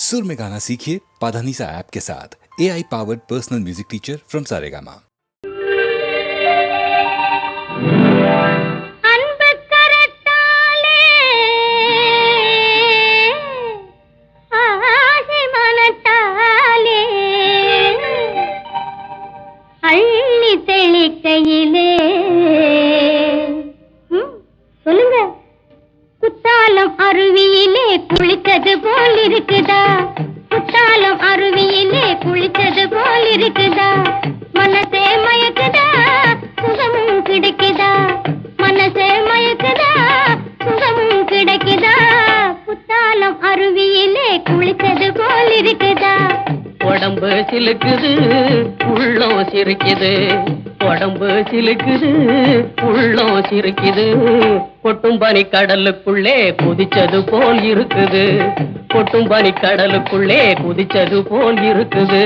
सुर में गाना सीखिए पाधानीसा ऐप के साथ। AI powered personal music teacher from Saregama. Kuthalam அருவியிலே குளித்தது போல் இருக்குதா, குத்தாலம் அருவியிலே குளித்தது போல் இருக்குதா, மனசே மயக்குதா சுகமும் கிடைக்குதா, மனசே மயக்குதா சுகமும் கிடைக்குதா, குத்தாலம் அருவியிலே குளித்தது போல் இருக்குதா. உடம்பு சிலுக்குது உள்ளம் சிரிக்குது, உடம்பு சிலுக்குது உள்ளம் சிரிக்குது, கொட்டும் பனி கடலுக்குள்ளே குதிச்சது போல் இருக்குது, கொட்டும் பனி கடலுக்குள்ளே குதிச்சது போல் இருக்குது.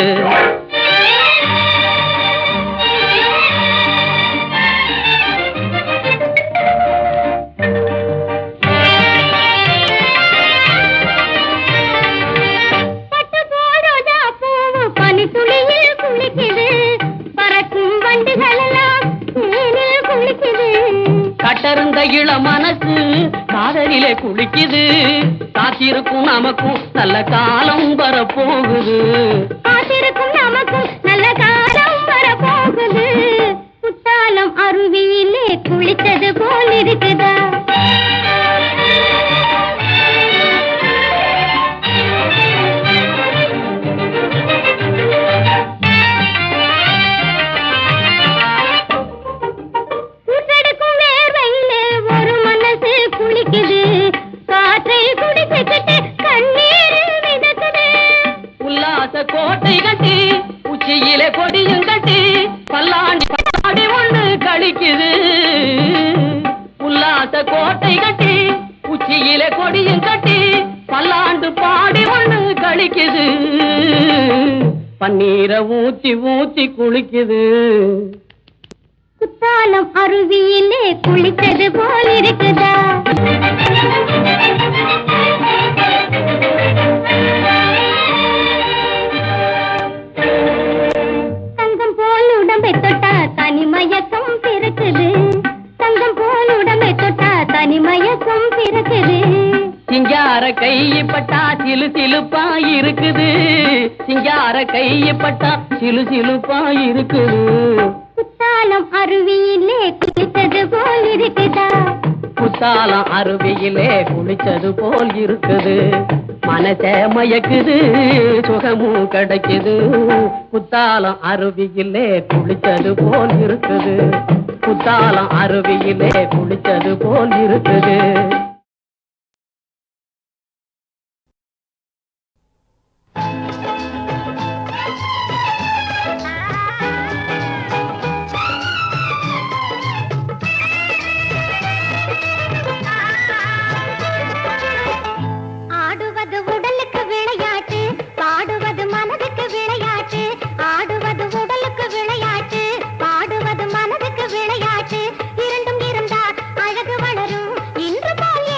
கட்டருந்த இள மனசு காதலிலே குளிக்குது, காத்திருக்கும் நமக்கும் நல்ல காலம் வரப்போகுது, காத்திருக்கும் நமக்கும் நல்ல காலம் வரப்போகுது, குத்தாலம் அருவியிலே குளித்தது போல் இருக்குதா. கோட்டை கட்டி உச்சியிலே கொடியும் கட்டி பல்லாண்டி பல்லாடி ஒண்ணு கழிக்குது, உல்லாச கோட்டை கட்டி உச்சியிலே கொடியும் கட்டி பல்லாண்டு பாடி ஒண்ணு கழிக்குது, பன்னீரை ஊத்தி ஊத்தி குளிக்குது, குத்தாலம் அருவியிலே குளித்தது போல் இருக்குதா. தங்கம் போல் உடம்பை தொட்டா தனிமயக்கம் பிறக்குது, தங்கம் போல் உடம்பை தொட்டா தனிமயக்கம் பிறக்குது, சிங்கார கைப்பட்டா சிலு சிலுப்பா இருக்குது, சிங்கார கைப்பட்டா சிலு சிலுப்பா இருக்குது, குத்தாலம் அருவியிலே குளித்தது போல் இருக்குதா. குத்தாலம் அருவியிலே குளிச்சது போல் இருக்குது, மனசே மயக்குது சுகமும் கிடைக்குது, குத்தாலம் அருவியிலே குளிச்சது போல் இருக்குது, குத்தாலம் அருவியிலே குளிச்சது போல் இருக்குது. இரண்டும் இருந்தால் அழகு வளரும், இன்று போல்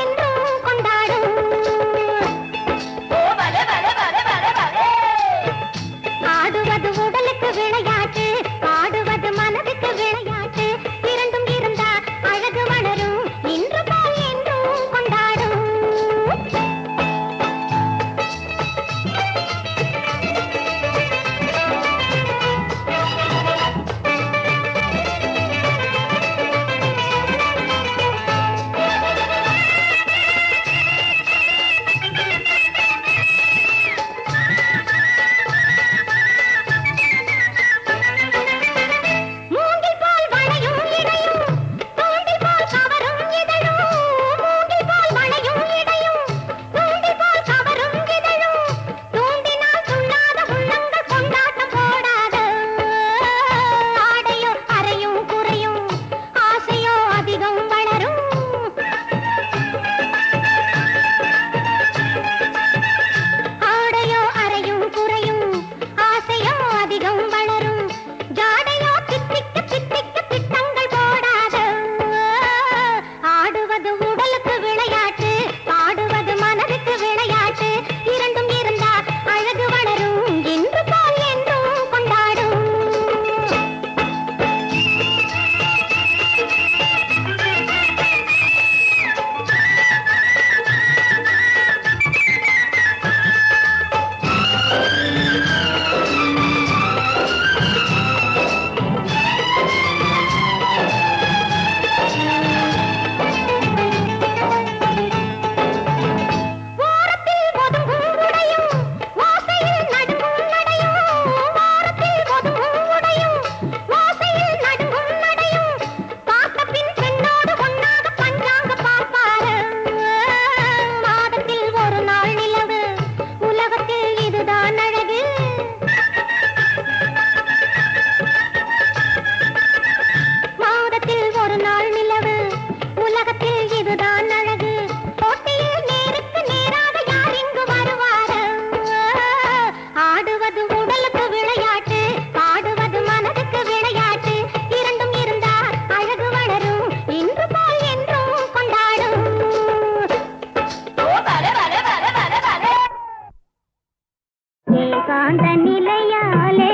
ஏகாந்த நிலையாலே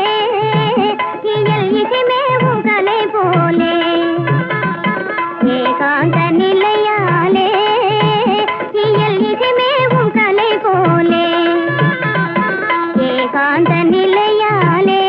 இயல் இசைமேவும் கலை போலே ஏகாந்த நிலையாலே இயல் இசைமேவும் கலை போலே ஏகாந்த நிலையாலே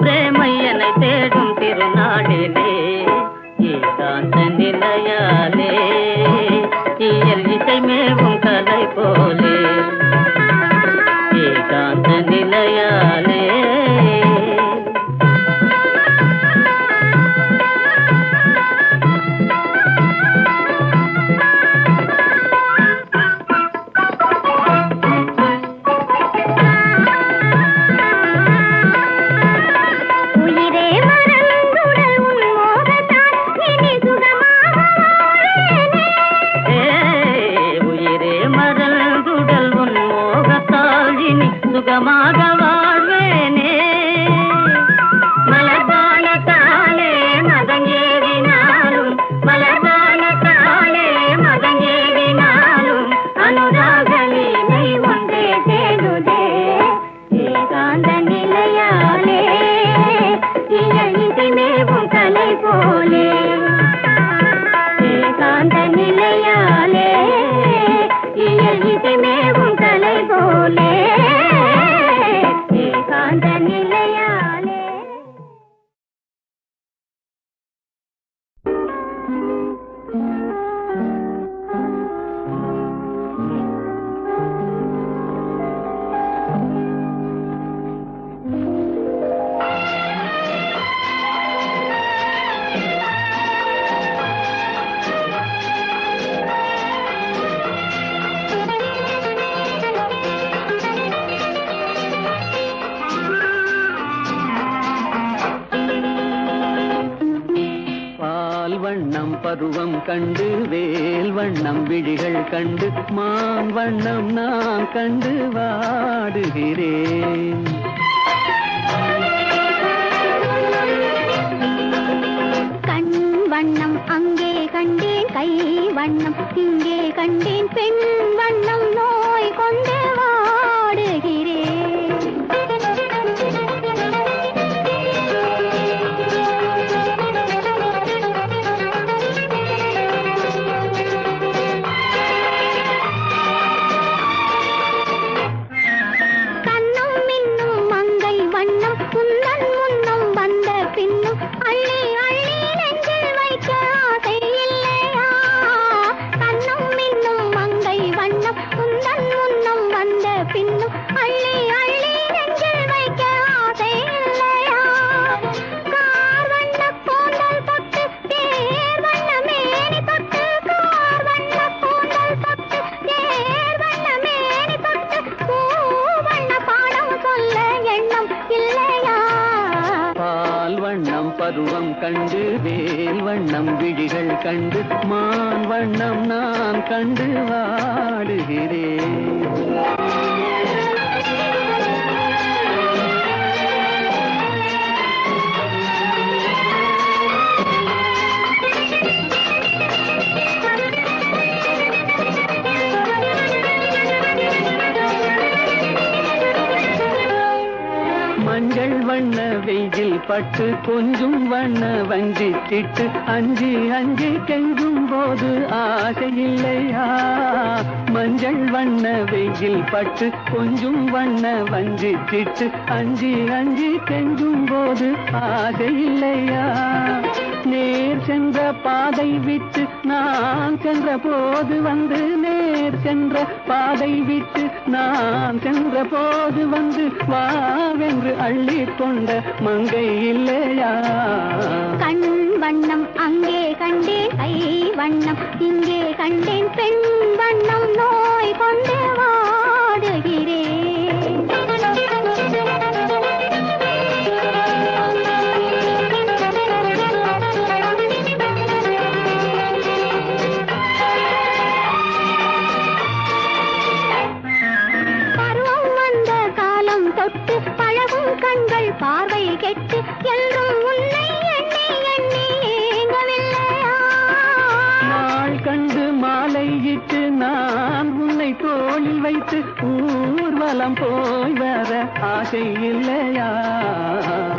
பிரேமையனை தேடும் திருநாளிலே ஏகாந்த நிலையாலே இயல் இசைமேவும் கலை போலே ஏகாந்த நிலையாலே சுகமாக வாழ்வேனே மலர்பானத்தாலே மதங்கேறினாலும் மலர்பானத்தாலே மதங்கேறினாலும் அனுராக லீலை ஒன்றே தேடுதே ஏகாந்த நிலையாலே இயல் இசைமேவும் கலை போலே ஏகாந்த நிலையாலே இயல் இசைமேவும் கலை போலே ஏகாந்த நிலையாலே வண்ணம் பருவம் கண்டு வேல் வண்ணம் விழிகள் கண்டு மான் வண்ணம் நான் கண்டு வாடுகிறேன் கண் வண்ணம் அங்கே கண்டேன் கை வண்ணம் இங்கே கண்டேன் பெண் வண்ணம் நோய் கொண்டு வாடுகிறேன் பருவம் கண்டு வேல் வண்ணம் விழிகள் கண்டு மான் வண்ணம் நான் கண்டு வாடுகிறேன் பட்டு கொஞ்சம் வண்ண வஞ்சி சிட்டு அஞ்சி அஞ்சி கெஞ்சும் போது ஆசை இல்லையா மஞ்சள் வண்ண வெயில் பட்டு கொஞ்சம் வண்ண வஞ்சி சிட்டு அஞ்சி அஞ்சி கெஞ்சும் போது ஆசை இல்லையா நேர் சென்ற பாதை விட்டு நான் சென்ற போது வந்து நேர் சென்ற பாதை விட்டு நான் சென்ற போது வந்து வாவென்று அள்ளி கொண்ட மங்கை இல்லையா கண் வண்ணம் அங்கே கண்டேன் கை வண்ணம் இங்கே கண்டேன் பெண் வண்ணம் நோய் கொண்டு வாடுகிறேன் தொட்டு பழகும் கண்கள் பார்வை கெட்டு என்றும் உன்னை எண்ணி எண்ணி ஏங்கவில்லையா நாள் கண்டு மாலையிட்டு நான் உன்னை தோளில் வைத்து ஊர்வலம் போய் வர ஆசை இல்லையா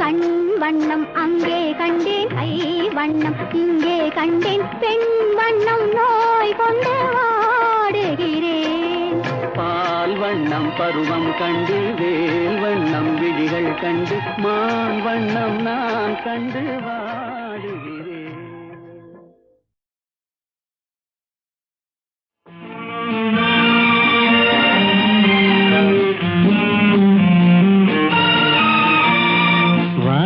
கண் வண்ணம் அங்கே கண்டேன் கை வண்ணம் இங்கே கண்டேன் பெண் வண்ணம் நோய் கொண்டு வாடுகிறேன் பால் வண்ணம் பருவம் கண்டு வேல் வண்ணம் விழிகள் கண்டு மான் வண்ணம் நான் கண்டு வாடுகிறேன் வா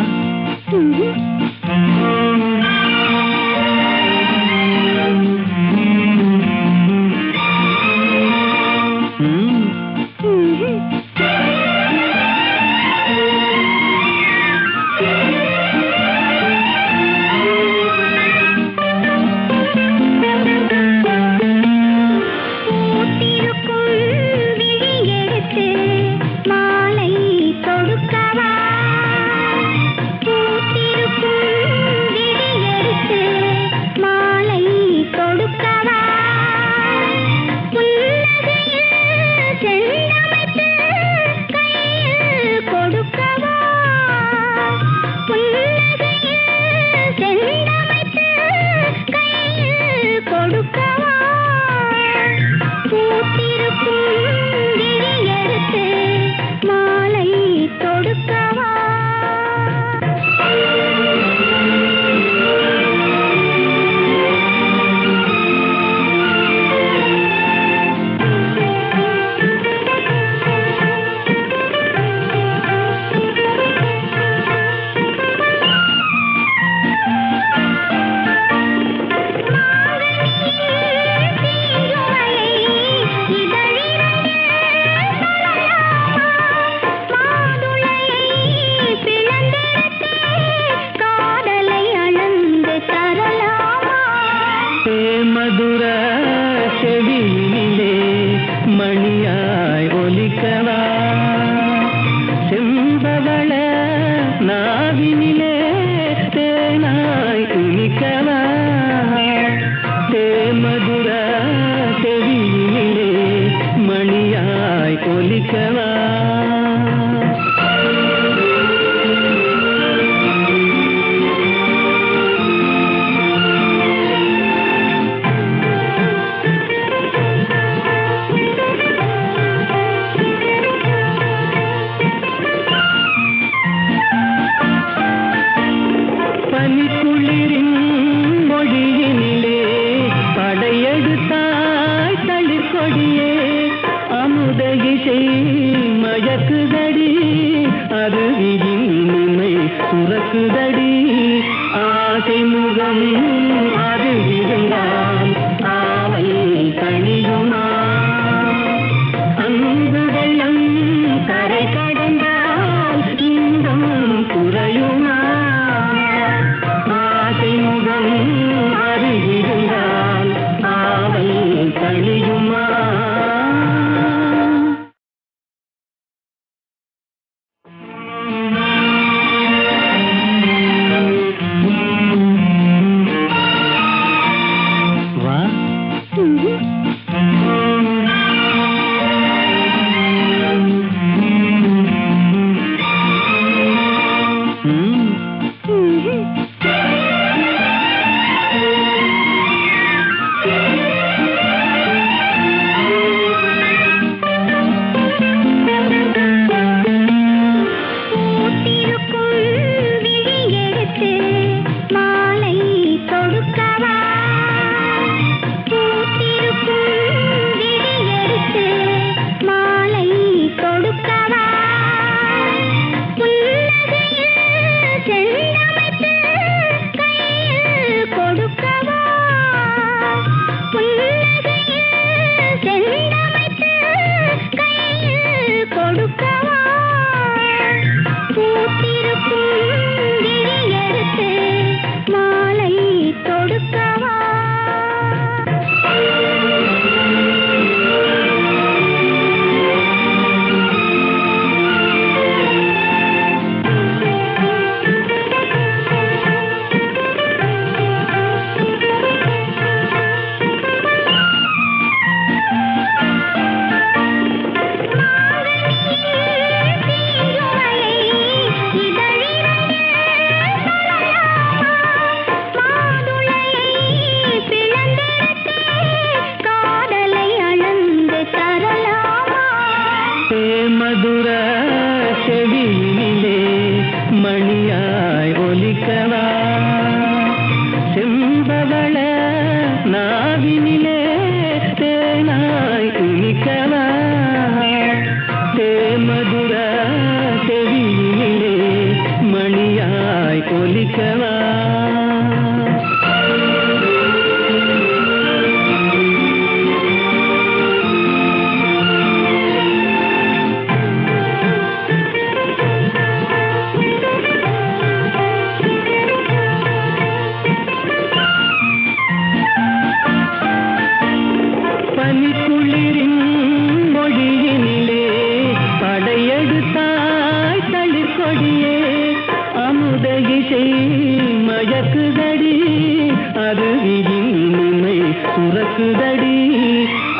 மணக்குதடி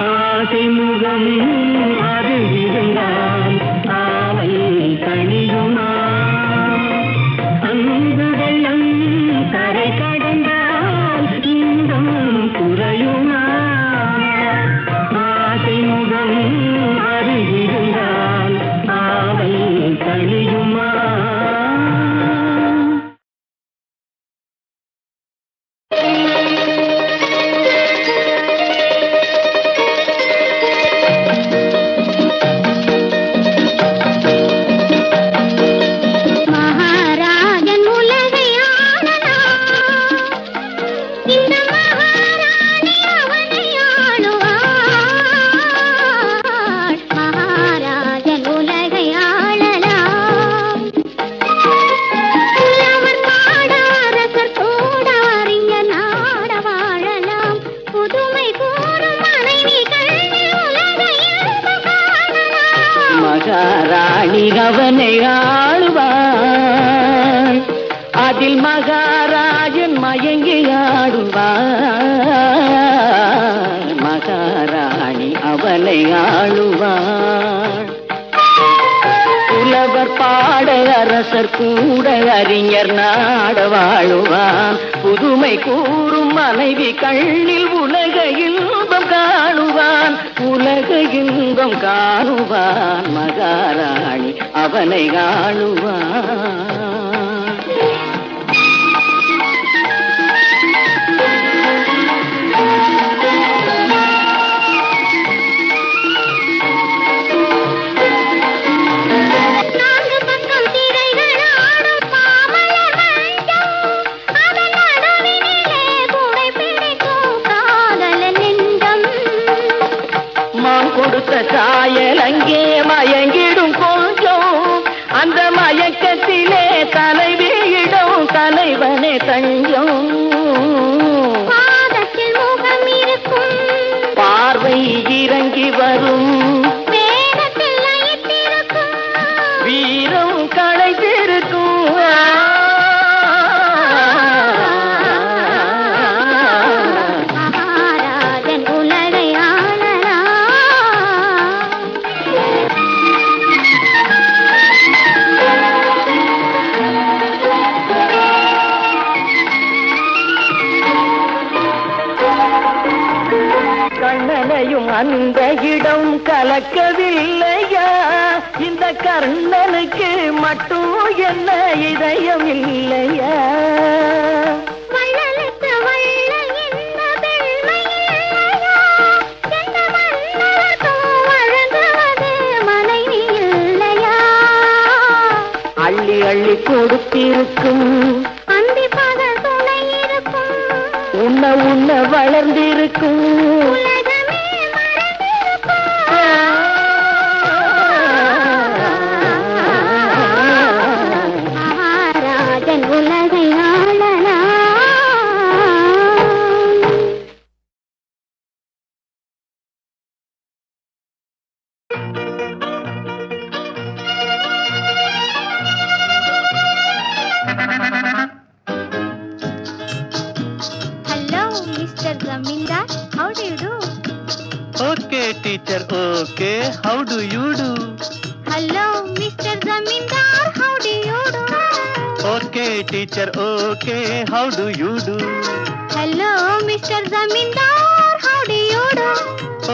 ஆசை முகம் அது இருந்தால் ஆவல் தணியுமா அன்பு வெள்ளம் கரை கடந்தால் இன்பம் குறையுமா ஆசை முகம் அது இருந்தால் ஆவல் தணியுமா மகாராஜன் உலகை ஆளலாம். இந்த மகாராணி அவனை ஆளுவாள். மகாராஜன் உலகை ஆளலாம். புலவர் பாட அரசர் கூட அறிஞர் நாட வாழலாம். புதுமை கூறும் மனைவிகள் உலகை இன்பம் காணலாம். மகாராணி அவனை ஆளுவாள் அதில் மகாராஜன் மயங்கி ஆடுவாள் மகாராணி அவனை ஆளுவாள் புலவர் பாட அரசர் கூட அறிஞர் நாட வாழுவான் புதுமை கூறும் மனைவி கண்ணில் உலக இன்பம் காணுவான் உலக இன்பம் காணுவான் மகாராணி அவனை ஆளுவான் நான்கு பக்கம் திரைகள் ஆடும் பாமலர் மஞ்சம். அதன் நடுவினிலே கூடை பிடிக்கும் காதலன் நெஞ்சம். மான் கொடுத்த சாயல் அங்கே மயங்கிடும் கொஞ்சம் அந்த மயக்கத்திலே தலைவியிடம் தலைவனே தஞ்சம் பாதத்தில் முகம் இருக்கும். பார்வை இறங்கி வரும் வேதத்தில் லயித்திருக்கும். வீரம் களைத்திருக்கும் மகாராஜன் உலகை ஆளலாம். கண்ணனையும் அந்த இடம் கலக்கவில்லையா இந்த கர்ணனுக்கு மட்டும் என்ன இதயம் இல்லையா வள்ளலுக்கு வள்ளல் என்ன பெருமை இல்லையா? எந்த மன்னருக்கும் வழங்குவது மனைவி இல்லையா? அள்ளி அள்ளி கொடுத்திருக்கும் அந்தி பகல் துணை இருக்கும். உன்ன உன்ன வளர்ந்திருக்கும் உலகமே மறந்திருக்கும். மகாராஜன் உலகை ஆளலாம். Hello, Mr. Zamindar. How do you do? Okay teacher okay how do you to Hello, Mr. Zamindar. How do you do? Okay teacher okay how do you to Hello, Mr. Zamindar. How do you do?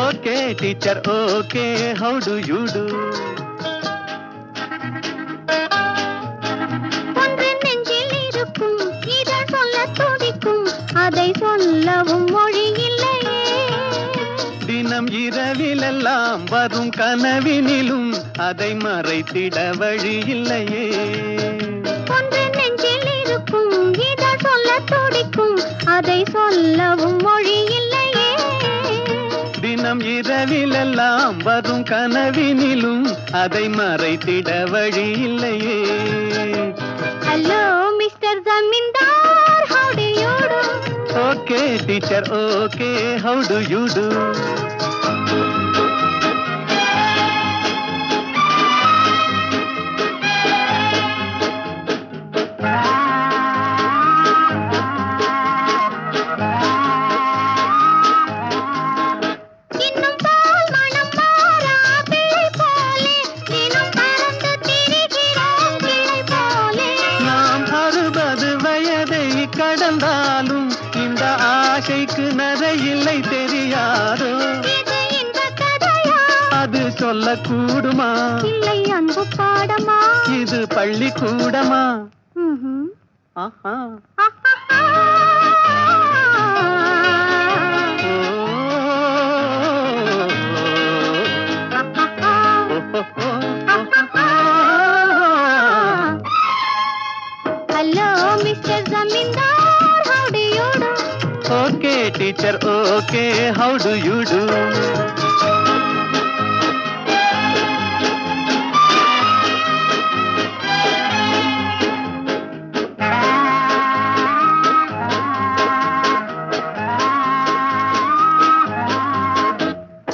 Okay teacher okay how do you to ஒன்று நெஞ்சில் இருக்கும் இதழ் சொல்ல துடிக்கும் அதை சொல்லவும் மொழி இல்லையே. தினம் இரவிலெல்லாம் வரும் கனவினிலும் அதை மறைத்திட வழி இல்லையே ஒன்று நெஞ்சில் இருக்கும் இதழ் சொல்ல துடிக்கும் அதை சொல்லவும் மொழி இல்லையே. தினம் இரவிலெல்லாம் வரும் கனவினிலும் அதை மறைத்திட வழி இல்லையே Hello, Mr. Zamindar. How do you do? Okay teacher okay how do you do சொல்லக்கூடுமா? இல்லை அன்பு பாடமா? இது பள்ளிக்கூடமா? ம்ஹும். ஆஹா. ஹலோ மிஸ்டர் ஜமீன்தார், how do you do? Okay teacher okay, how do you do?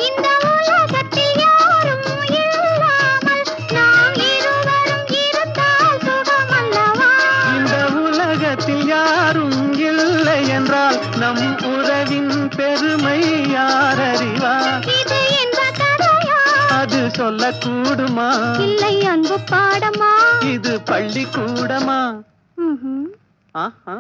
இந்த உலகத்தில் யாரும் இல்லாமல் நாம் இருவரும் இருந்தால் சுகமல்லவா? இந்த உலகத்தில் யாரும் இல்லை என்றால் நம் உறவின் பெருமை யார் அறிவார்? இது என்ற கதையா? அது சொல்லக்கூடுமா? இல்லை அன்பு பாடமா? இது பள்ளிக்கூடமா? ம்ஹும். ஆஹா.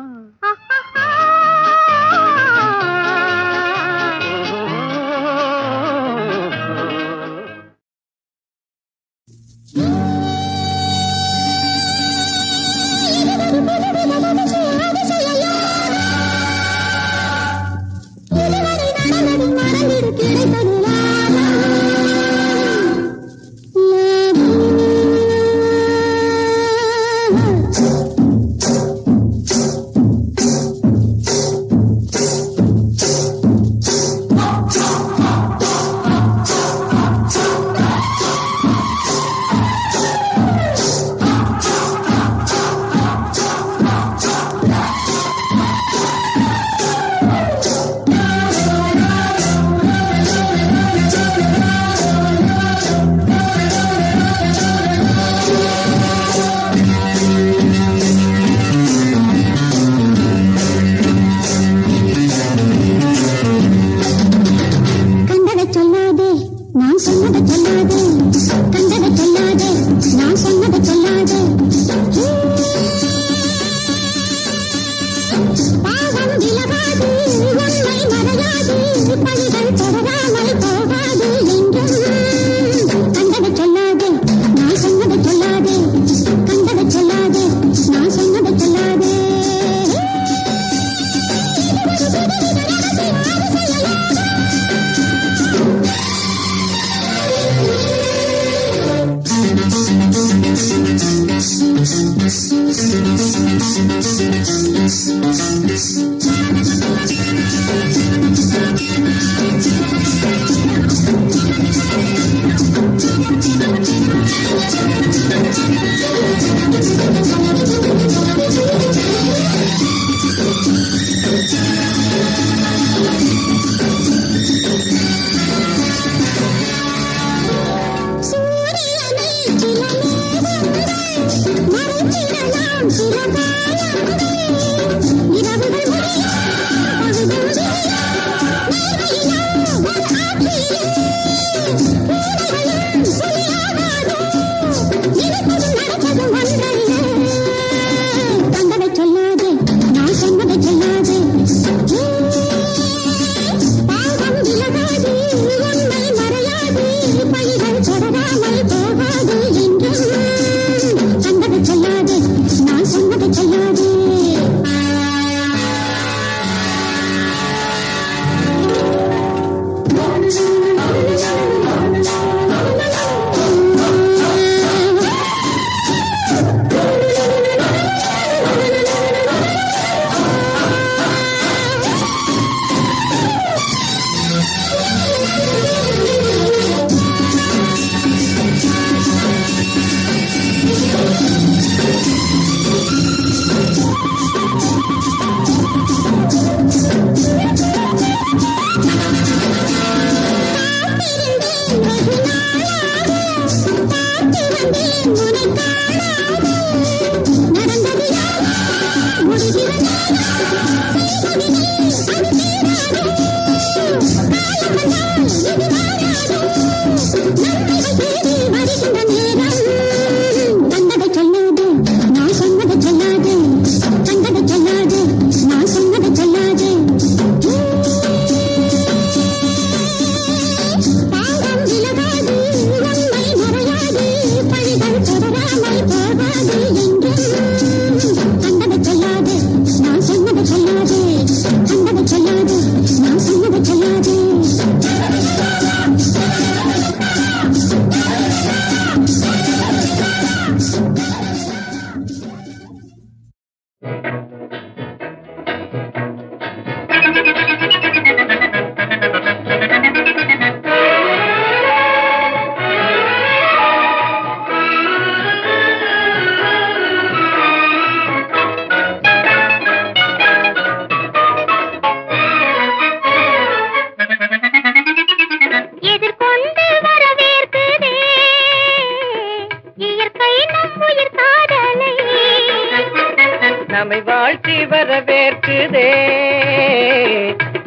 போற்றி வரவேற்குதே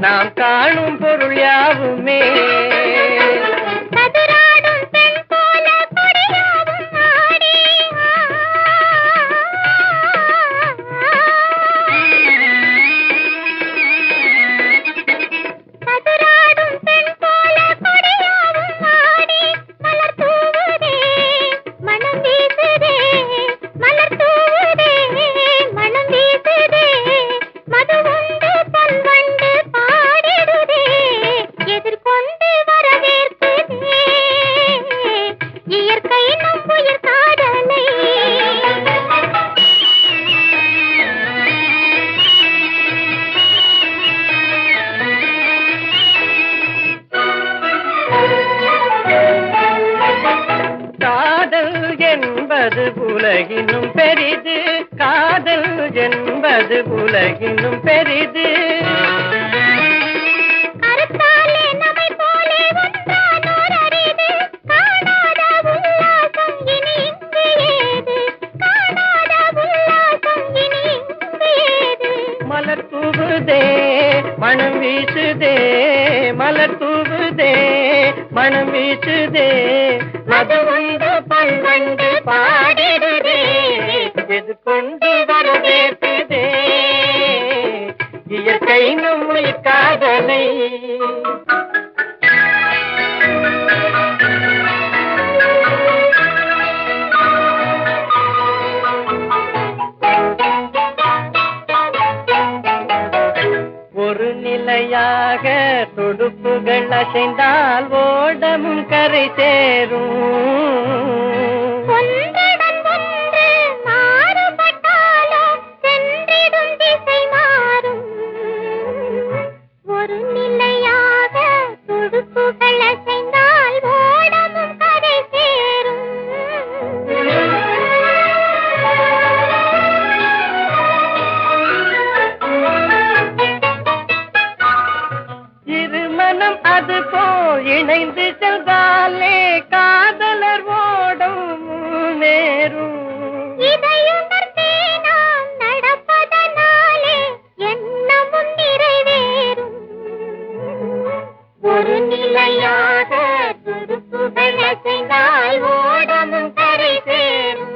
நாம் காணும் பொருள் யாவுமே. சதுராடும் பெண் போல கொடியாவும் ஆடி சதுராடும் பெண் போல கொடியாவும் ஆடி மலர் தூவுதே மனம் வீசுதே மலர் தூவுதே மனம் வீசுதே மது உண்டு பல்வண்டு பாடிடுதே எதிர்கொண்டு வரவேற்குதே இயற்கை நம் உயிர் காதலை. காதல் என்பது உலகினும் பெரிது, காதல் என்பது உலகினும் பெரிது. கருத்தாலே நம்மை போலே ஒன்றானோர் அரிது, காணாத உல்லாசம் இனி இங்கு ஏது, காணாத உல்லாசம் இனி இங்கு ஏது. மலர் தூவுதே மனம் வீசுதே மலர் தூவுதே மனம் வீசுதே மது உண்டு பல்வண்டு பாடிடுதே எது கொண்டு வரவேற்குதே இயற்கை நம்மை காதலை. ஒரு நிலையாக துடுப்புகள் அசைந்தால் ஓடமும் கரை சேரும். ஒன்றுடன் ஒன்று மாறுபட்டாலும் சென்றிடும் திசை மாறும். ஒரு நிலையாக துடுப்புகள் அசைந்தால் ஓடமும் கரை சேரும். இருமனம் அது போல் இணைந்து சென்றாலே காதலர் ஓடும் நேரும். இதையுணர்ந்தே நாம் நடப்பதனாலே எண்ணமும் நிறைவேறும். ஒரு நிலையாக துடுப்புகள் அசைந்தால் ஓடமும் கரை சேரும்.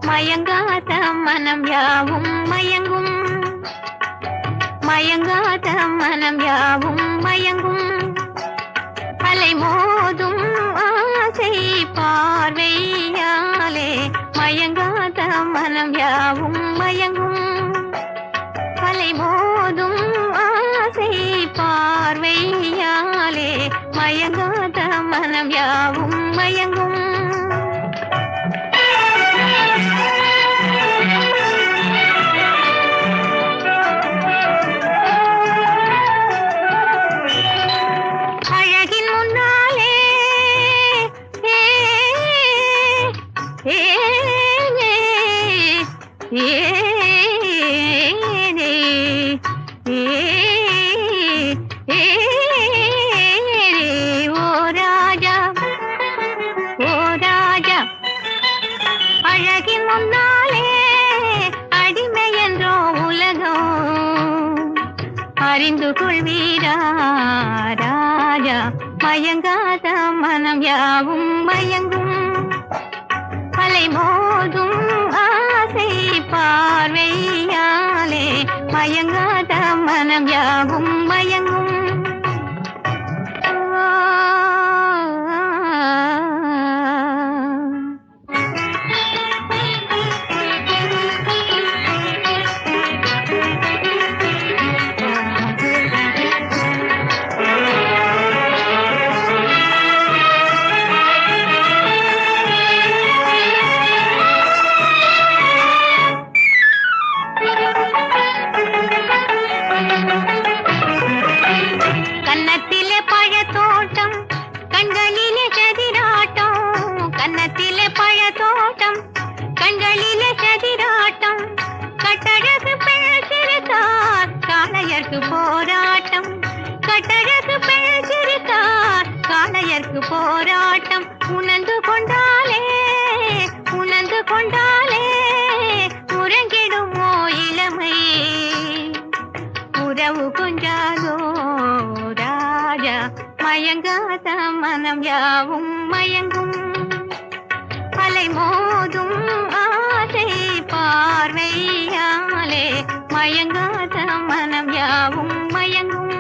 மயங்காத மனம் யாவும் மயங்கும், மயங்காத மனம் யாவும் மயங்கும். அலை மோதும் ஆசை பார்வையாலே மயங்காத மனம் யாவும் மயங்கும். அலை மோதும் ஆசை பார்வையாலே மயங்காத மனம் யாவும் மயங்கும். அழகின் முன்னாலே ஓ ராஜா ஓ ராஜா அழகின் முன்னாலே அடிமை என்றோ உலகம் அறிந்து கொள்வீரா ராஜா. மயங்காத மனம் யாவும் மயங்கும். அலை மோதும் ஆசை பார்வையாலே மயங்காத மனம் யாவும் மயங்கும். மனம் யாவும் மயங்கும் அலை மோதும் ஆசை பார்வையாலே மயங்காத மனம் யாவும் மயங்கும்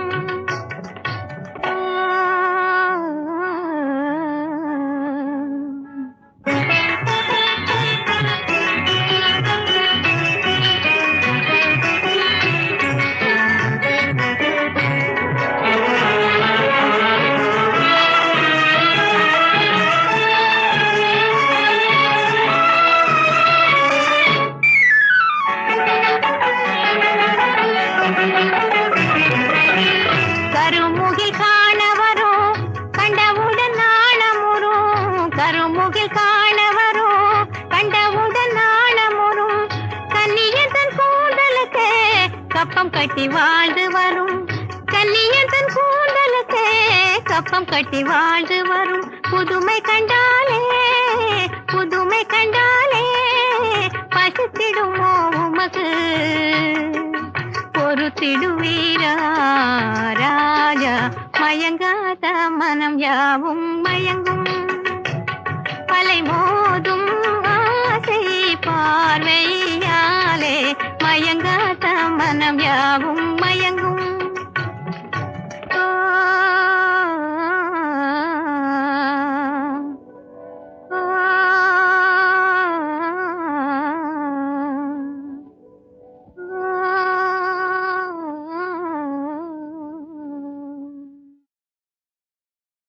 கருமுகில் காண வரும் கண்டவுடன் நாணமுறும் கருமுகில் காண வரும் கண்டவுடன் நாணமுறும் கன்னியன் தன் கூந்தலுக்கு கப்பம் கட்டி வாழ்ந்து வரும் கன்னியன் தன் கூந்தலுக்கு கப்பம் கட்டி வாழ்ந்து வரும் புதுமை கண்டாலே பசித்திடுமோ உமக்கு பொறுத்திடுவீரா ராஜா மயங்காத மனம் யாவும் மயங்கும் அலை மோதும் ஆசை பார்வையாலே மயங்காத மனம் யாவும் மயங்கும்